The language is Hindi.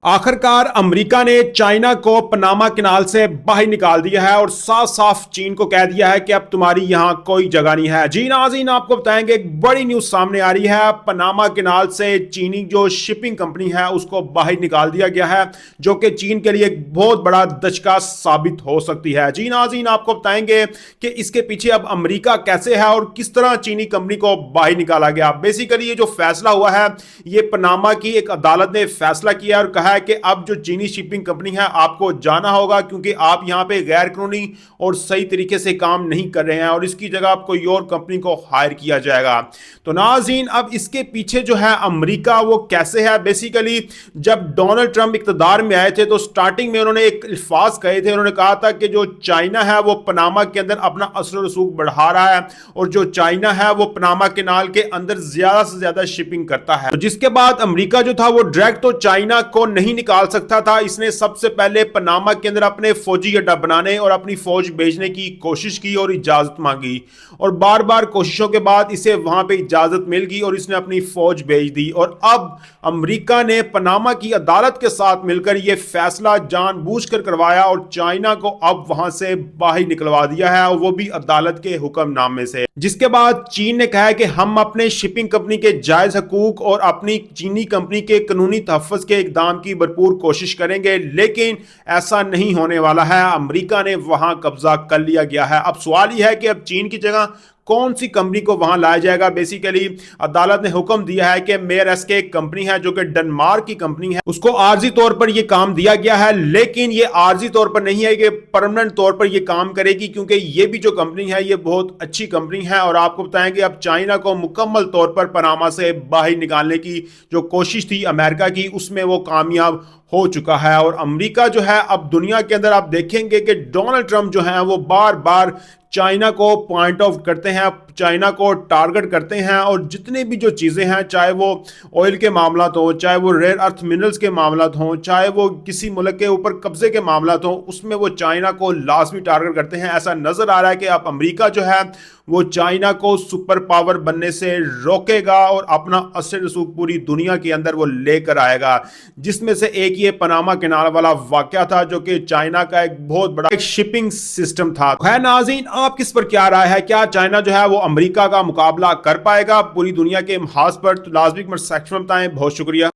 आखिरकार अमेरिका ने चाइना को पनामा कैनाल से बाहर निकाल दिया है और साफ साफ चीन को कह दिया है कि अब तुम्हारी यहां कोई जगह नहीं है। जी नाज़रीन, आपको बताएंगे एक बड़ी न्यूज सामने आ रही है। पनामा कैनाल से चीनी जो शिपिंग कंपनी है उसको बाहर निकाल दिया गया है, जो कि चीन के लिए एक बहुत बड़ा दचका साबित हो सकती है। जी नाज़रीन, आपको बताएंगे कि इसके पीछे अब अमेरिका कैसे है और किस तरह चीनी कंपनी को बाहर निकाला गया। बेसिकली ये जो फैसला हुआ है, ये पनामा की एक अदालत ने फैसला किया और कहा है कि अब जो चीनी शिपिंग कंपनी है आपको जाना होगा, क्योंकि आप यहां पे गैर कानूनी और सही तरीके से काम नहीं कर रहे हैं और इसकी जगह आप कोई और कंपनी को हायर किया जाएगा। तो नाज़रीन, अब इसके पीछे जो है अमेरिका वो कैसे है। बेसिकली जब डोनाल्ड ट्रंप इक़्तिदार में आए थे तो स्टार्टिंग में उन्होंने एक अल्फाज कहे थे। उन्होंने कहा था कि जो चाइना है वो पनामा के अंदर अपना असर रसूख बढ़ा रहा है और जो चाइना है वो पनामा कैनाल के अंदर ज्यादा से ज्यादा शिपिंग करता है। तो जिसके बाद अमेरिका जो था वो डायरेक्ट तो चाइना को नहीं निकाल सकता था। इसने सबसे पहले पनामा के अंदर अपने फौजी अड्डा बनाने और अपनी फौज भेजने की कोशिश की और इजाजत मांगी, और बार बार कोशिशों के बाद इसे वहां पे इजाजत मिल गई और इसने अपनी फौज भेज दी। और अब अमेरिका ने पनामा की अदालत के साथ मिलकर यह फैसला जानबूझकर करवाया और चाइना को अब वहां से बाहर निकलवा दिया है, और वो भी अदालत के हुक्मनामे से। जिसके बाद चीन ने कहा है कि हम अपने शिपिंग कंपनी के जायज हकूक और अपनी चीनी कंपनी के कानूनी तहफ़्फ़ुज़ के इक़दाम की भरपूर कोशिश करेंगे, लेकिन ऐसा नहीं होने वाला है। अमेरिका ने वहां कब्जा कर लिया गया है। अब सवाल यह है कि अब चीन की जगह कौन सी कंपनी को वहां लाया जाएगा। बेसिकली अदालत ने हुक्म दिया है कि मेयर एसके एक कंपनी है जो कि डेनमार्क की कंपनी है, उसको आर्जी तौर पर यह काम दिया गया है, लेकिन यह आर्जी तौर पर नहीं है कि परमानेंट तौर पर यह काम करेगी, क्योंकि यह भी जो कंपनी है यह बहुत अच्छी कंपनी है। और आपको बताएंगे अब चाइना को मुकम्मल तौर पर पनामा से बाहर निकालने की जो कोशिश थी अमेरिका की, उसमें वो कामयाब हो चुका है। और अमेरिका जो है अब दुनिया के अंदर आप देखेंगे कि डोनाल्ड ट्रंप जो है वो बार बार चाइना को पॉइंट ऑफ करते हैं, चाइना को टारगेट करते हैं, और जितनी भी जो चीज़ें हैं, चाहे वो ऑयल के मामला हो, चाहे वो रेयर अर्थ मिनरल्स के मामला हो, चाहे वो किसी मुल्क के ऊपर कब्जे के मामला हो, उसमें वो चाइना को लाजमी टारगेट करते हैं। ऐसा नज़र आ रहा है कि अब अमेरिका जो है वो चाइना को सुपर पावर बनने से रोकेगा और अपना असर रसूख पूरी दुनिया के अंदर वो लेकर आएगा। जिसमें से एक ये पनामा कैनाल वाला वाकया था, जो कि चाइना का एक बहुत बड़ा एक शिपिंग सिस्टम था। है नाज़रीन, आप किस पर क्या राय है? क्या चाइना जो है वो अमेरिका का मुकाबला कर पाएगा पूरी दुनिया के महाज पर? तो लाजमी कमेंट सेक्शन में बताएं। बहुत शुक्रिया।